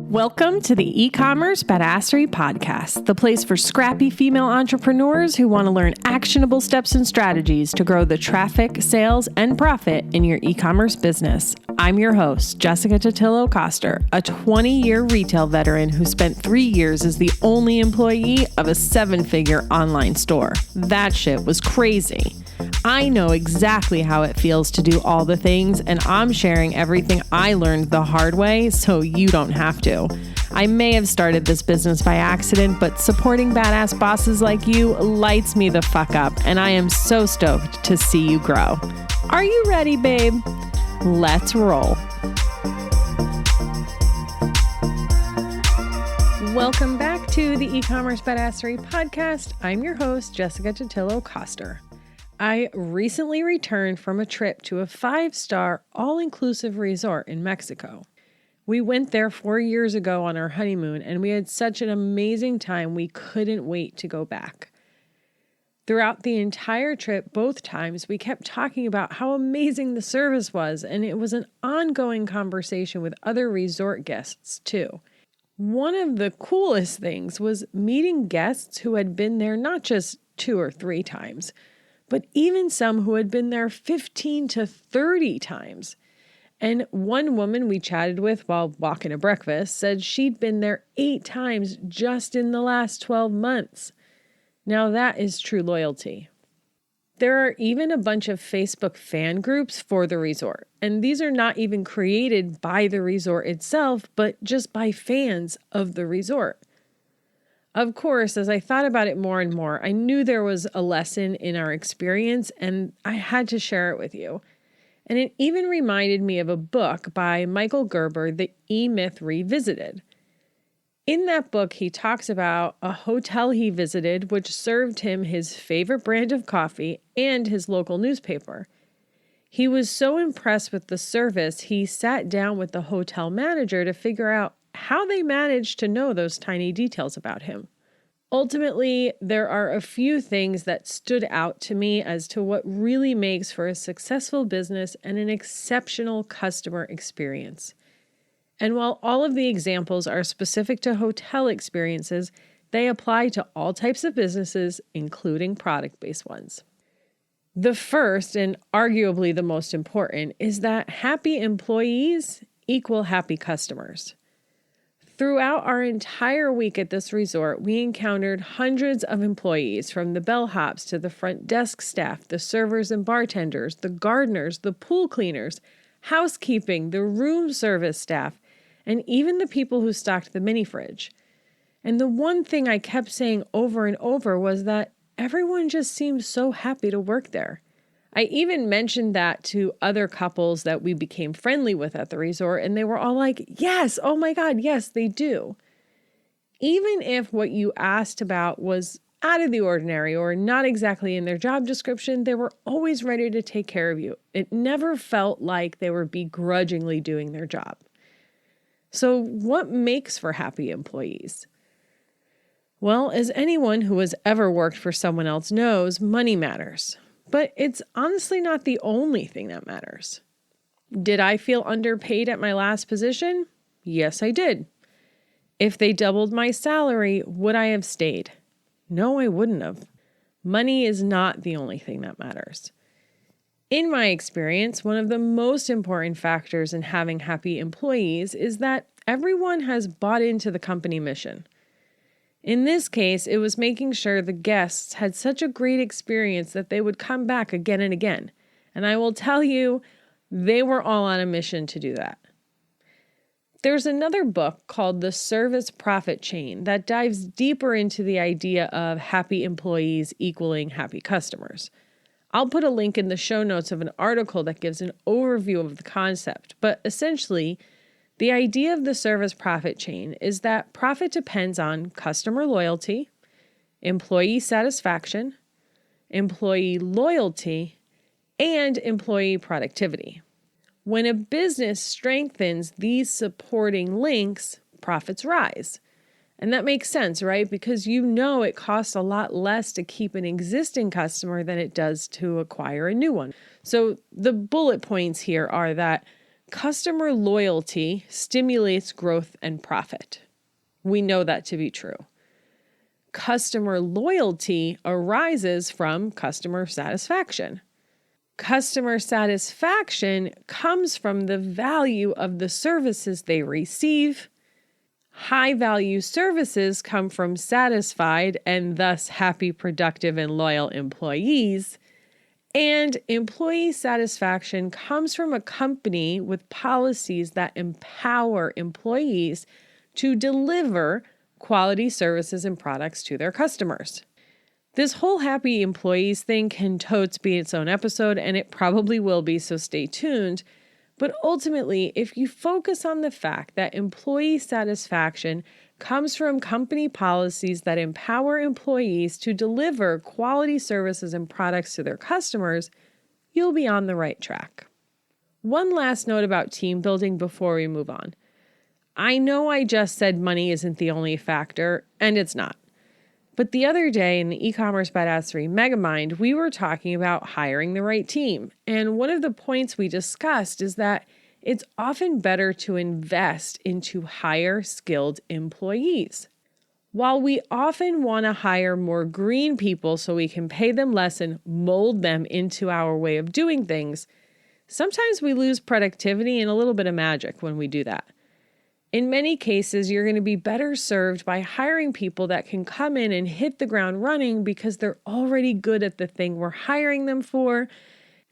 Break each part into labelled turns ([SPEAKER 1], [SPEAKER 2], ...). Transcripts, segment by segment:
[SPEAKER 1] Welcome to the eCommerce Badassery Podcast, the place for scrappy female entrepreneurs who want to learn actionable steps and strategies to grow the traffic, sales, and profit in your e-commerce business. I'm your host, Jessica Totillo-Coster, a 20-year retail veteran who spent 3 years as the only employee of a 7-figure online store. That shit was crazy. I know exactly how it feels to do all the things, and I'm sharing everything I learned the hard way so you don't have to. I may have started this business by accident, but supporting badass bosses like you lights me the fuck up, and I am so stoked to see you grow. Are you ready, babe? Let's roll. Welcome back to the eCommerce Badassery Podcast. I'm your host, Jessica Totillo-Coster. I recently returned from a trip to a 5-star all-inclusive resort in Mexico. We went there 4 years ago on our honeymoon, and we had such an amazing time we couldn't wait to go back. Throughout the entire trip, both times, we kept talking about how amazing the service was, and it was an ongoing conversation with other resort guests, too. One of the coolest things was meeting guests who had been there not just 2 or 3 times, but even some who had been there 15 to 30 times. And one woman we chatted with while walking to breakfast said she'd been there 8 times just in the last 12 months. Now that is true loyalty. There are even a bunch of Facebook fan groups for the resort, and these are not even created by the resort itself, but just by fans of the resort. Of course, as I thought about it more and more, I knew there was a lesson in our experience, and I had to share it with you. And it even reminded me of a book by Michael Gerber, The eMyth Revisited. In that book, he talks about a hotel he visited, which served him his favorite brand of coffee and his local newspaper. He was so impressed with the service, he sat down with the hotel manager to figure out how they managed to know those tiny details about him. Ultimately, there are a few things that stood out to me as to what really makes for a successful business and an exceptional customer experience. And while all of the examples are specific to hotel experiences, they apply to all types of businesses, including product-based ones. The first, and arguably the most important, is that happy employees equal happy customers. Throughout our entire week at this resort, we encountered hundreds of employees, from the bellhops to the front desk staff, the servers and bartenders, the gardeners, the pool cleaners, housekeeping, the room service staff, and even the people who stocked the mini fridge. And the one thing I kept saying over and over was that everyone just seemed so happy to work there. I even mentioned that to other couples that we became friendly with at the resort, and they were all like, yes, oh my God, yes, they do. Even if what you asked about was out of the ordinary or not exactly in their job description, they were always ready to take care of you. It never felt like they were begrudgingly doing their job. So what makes for happy employees? Well, as anyone who has ever worked for someone else knows, money matters. But it's honestly not the only thing that matters. Did I feel underpaid at my last position? Yes, I did. If they doubled my salary, would I have stayed? No, I wouldn't have. Money is not the only thing that matters. In my experience, one of the most important factors in having happy employees is that everyone has bought into the company mission. In this case, it was making sure the guests had such a great experience that they would come back again and again. And I will tell you, they were all on a mission to do that. There's another book called The Service Profit Chain that dives deeper into the idea of happy employees equaling happy customers. I'll put a link in the show notes of an article that gives an overview of the concept, but essentially, the idea of the service profit chain is that profit depends on customer loyalty, employee satisfaction, employee loyalty, and employee productivity. When a business strengthens these supporting links, profits rise. And that makes sense, right? Because you know it costs a lot less to keep an existing customer than it does to acquire a new one. So the bullet points here are that Customer loyalty stimulates growth and profit. We know that to be true. Customer loyalty arises from customer satisfaction. Customer satisfaction comes from the value of the services they receive. High-value services come from satisfied and thus happy, productive, and loyal employees. And employee satisfaction comes from a company with policies that empower employees to deliver quality services and products to their customers. This whole happy employees thing can totes be its own episode, and it probably will be, so stay tuned. But ultimately, if you focus on the fact that employee satisfaction comes from company policies that empower employees to deliver quality services and products to their customers, you'll be on the right track. One last note about team building before we move on. I know I just said money isn't the only factor, and it's not. But the other day in the eCommerce Badassery Megamind, we were talking about hiring the right team. And one of the points we discussed is that it's often better to invest into higher skilled employees. While we often want to hire more green people so we can pay them less and mold them into our way of doing things, sometimes we lose productivity and a little bit of magic when we do that. In many cases, you're going to be better served by hiring people that can come in and hit the ground running because they're already good at the thing we're hiring them for.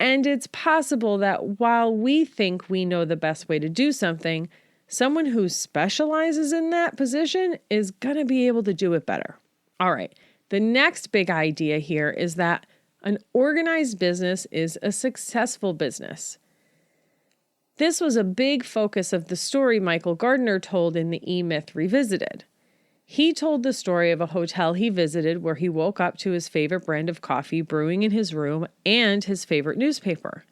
[SPEAKER 1] And it's possible that while we think we know the best way to do something, someone who specializes in that position is going to be able to do it better. All right, the next big idea here is that an organized business is a successful business. This was a big focus of the story Michael Gardner told in the eMyth Revisited. He told the story of a hotel he visited where he woke up to his favorite brand of coffee brewing in his room and his favorite newspaper.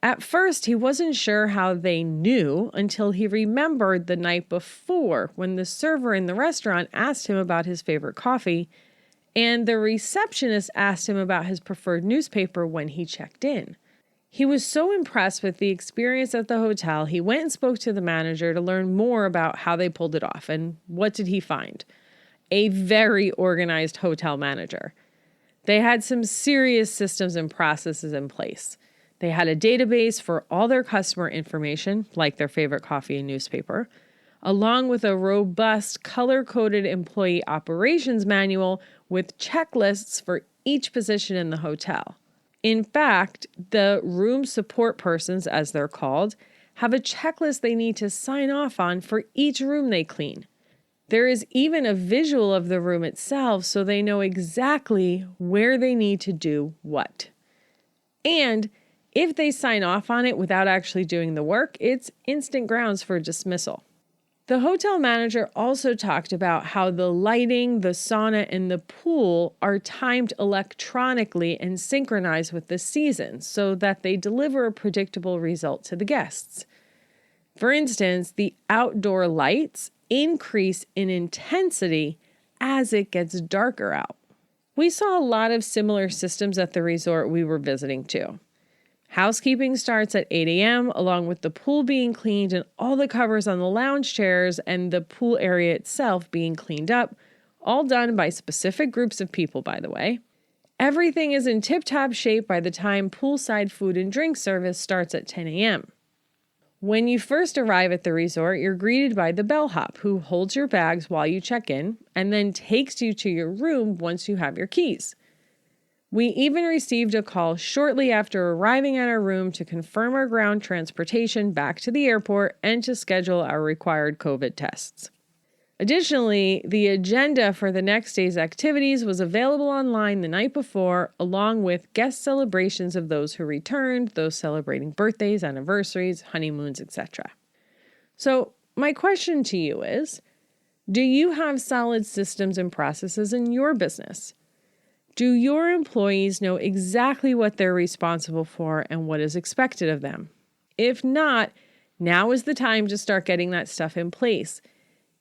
[SPEAKER 1] At first, he wasn't sure how they knew until he remembered the night before when the server in the restaurant asked him about his favorite coffee, and the receptionist asked him about his preferred newspaper when he checked in. He was so impressed with the experience at the hotel, he went and spoke to the manager to learn more about how they pulled it off. And what did he find? A very organized hotel manager. They had some serious systems and processes in place. They had a database for all their customer information, like their favorite coffee and newspaper, along with a robust color-coded employee operations manual with checklists for each position in the hotel. In fact, the room support persons, as they're called, have a checklist they need to sign off on for each room they clean. There is even a visual of the room itself so they know exactly where they need to do what. And if they sign off on it without actually doing the work, it's instant grounds for dismissal. The hotel manager also talked about how the lighting, the sauna, and the pool are timed electronically and synchronized with the seasons so that they deliver a predictable result to the guests. For instance, the outdoor lights increase in intensity as it gets darker out. We saw a lot of similar systems at the resort we were visiting too. Housekeeping starts at 8 a.m. along with the pool being cleaned and all the covers on the lounge chairs and the pool area itself being cleaned up, all done by specific groups of people, by the way. Everything is in tip-top shape by the time poolside food and drink service starts at 10 a.m. When you first arrive at the resort, you're greeted by the bellhop who holds your bags while you check in and then takes you to your room once you have your keys. We even received a call shortly after arriving at our room to confirm our ground transportation back to the airport and to schedule our required COVID tests. Additionally, the agenda for the next day's activities was available online the night before, along with guest celebrations of those who returned, those celebrating birthdays, anniversaries, honeymoons, etc. So, my question to you is, do you have solid systems and processes in your business? Do your employees know exactly what they're responsible for and what is expected of them? If not, now is the time to start getting that stuff in place.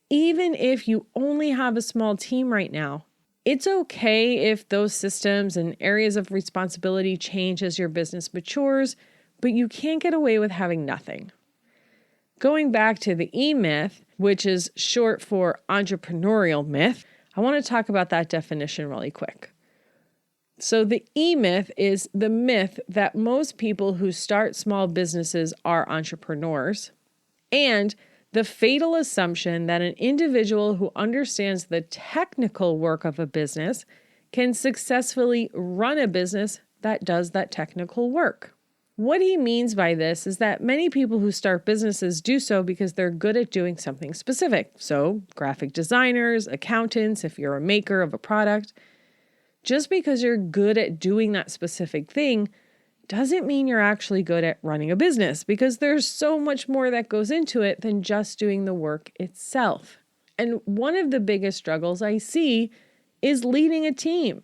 [SPEAKER 1] Even if you only have a small team right now, it's okay if those systems and areas of responsibility change as your business matures, but you can't get away with having nothing. Going back to the eMyth, which is short for entrepreneurial myth, I want to talk about that definition really quick. So the eMyth is the myth that most people who start small businesses are entrepreneurs, and the fatal assumption that an individual who understands the technical work of a business can successfully run a business that does that technical work. What he means by this is that many people who start businesses do so because they're good at doing something specific. So graphic designers, accountants, if you're a maker of a product. Just because you're good at doing that specific thing doesn't mean you're actually good at running a business, because there's so much more that goes into it than just doing the work itself. And one of the biggest struggles I see is leading a team.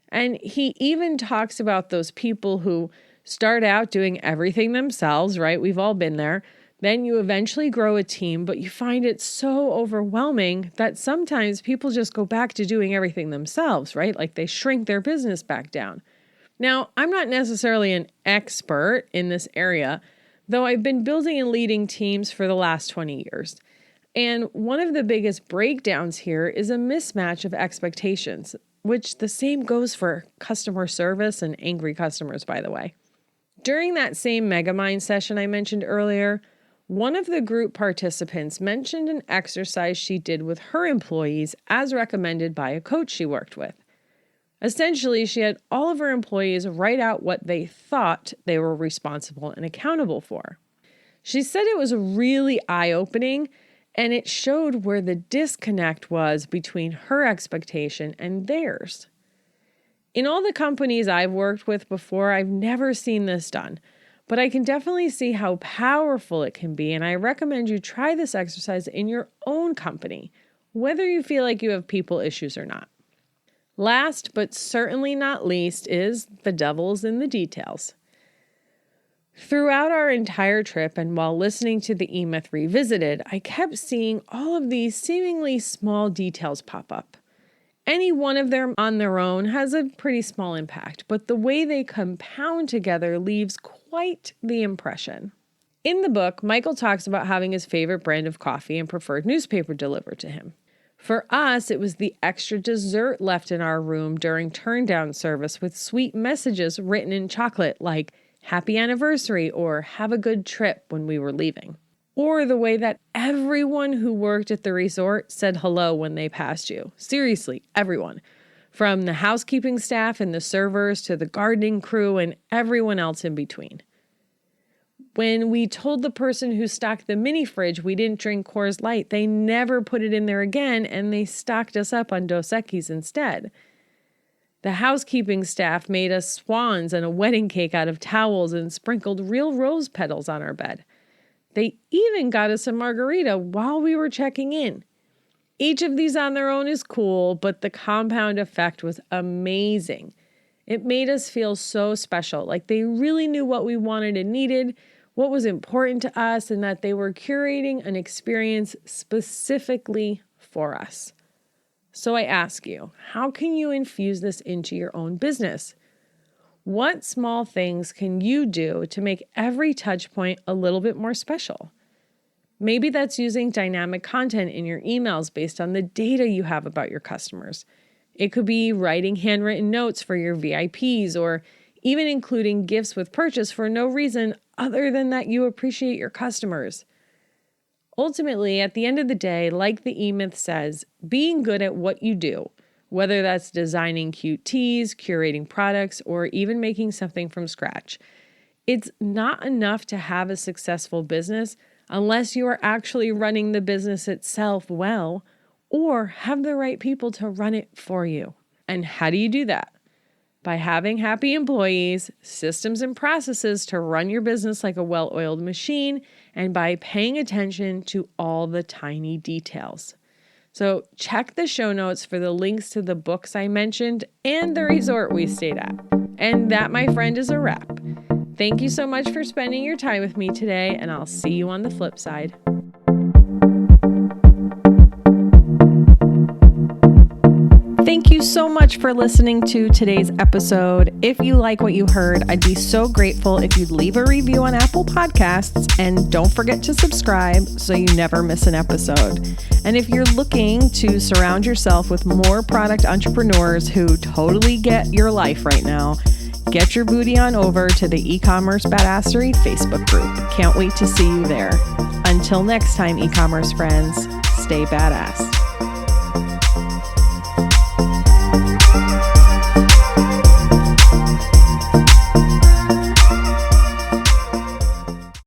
[SPEAKER 1] And he even talks about those people who start out doing everything themselves, right? We've all been there. Then you eventually grow a team, but you find it so overwhelming that sometimes people just go back to doing everything themselves, right? Like they shrink their business back down. Now, I'm not necessarily an expert in this area, though I've been building and leading teams for the last 20 years. And one of the biggest breakdowns here is a mismatch of expectations, which the same goes for customer service and angry customers, by the way. During that same Megamind session I mentioned earlier, one of the group participants mentioned an exercise she did with her employees as recommended by a coach she worked with. Essentially, she had all of her employees write out what they thought they were responsible and accountable for. She said it was really eye-opening, and it showed where the disconnect was between her expectation and theirs. In all the companies I've worked with before, I've never seen this done, but I can definitely see how powerful it can be, and I recommend you try this exercise in your own company, whether you feel like you have people issues or not. Last, but certainly not least, is the devil's in the details. Throughout our entire trip and while listening to the eMyth Revisited, I kept seeing all of these seemingly small details pop up. Any one of them on their own has a pretty small impact, but the way they compound together leaves quite the impression. In the book, Michael talks about having his favorite brand of coffee and preferred newspaper delivered to him. For us, it was the extra dessert left in our room during turndown service with sweet messages written in chocolate like happy anniversary or have a good trip when we were leaving. Or the way that everyone who worked at the resort said hello when they passed you. Seriously, everyone. From the housekeeping staff and the servers to the gardening crew and everyone else in between. When we told the person who stocked the mini fridge we didn't drink Coors Light, they never put it in there again and they stocked us up on Dos Equis instead. The housekeeping staff made us swans and a wedding cake out of towels and sprinkled real rose petals on our bed. They even got us a margarita while we were checking in. Each of these on their own is cool, but the compound effect was amazing. It made us feel so special, like they really knew what we wanted and needed, what was important to us, and that they were curating an experience specifically for us. So I ask you, how can you infuse this into your own business? What small things can you do to make every touch point a little bit more special? Maybe that's using dynamic content in your emails based on the data you have about your customers. It could be writing handwritten notes for your VIPs or even including gifts with purchase for no reason other than that you appreciate your customers. Ultimately, at the end of the day, like the eMyth says, being good at what you do, whether that's designing cute teas, curating products, or even making something from scratch, it's not enough to have a successful business unless you are actually running the business itself well or have the right people to run it for you. And how do you do that? By having happy employees, systems and processes to run your business like a well-oiled machine, and by paying attention to all the tiny details. So check the show notes for the links to the books I mentioned and the resort we stayed at. And that, my friend, is a wrap. Thank you so much for spending your time with me today, and I'll see you on the flip side. Thank you so much for listening to today's episode. If you like what you heard, I'd be so grateful if you'd leave a review on Apple Podcasts, and don't forget to subscribe so you never miss an episode. And if you're looking to surround yourself with more product entrepreneurs who totally get your life right now, get your booty on over to the eCommerce Badassery Facebook group. Can't wait to see you there. Until next time, e-commerce friends, stay badass.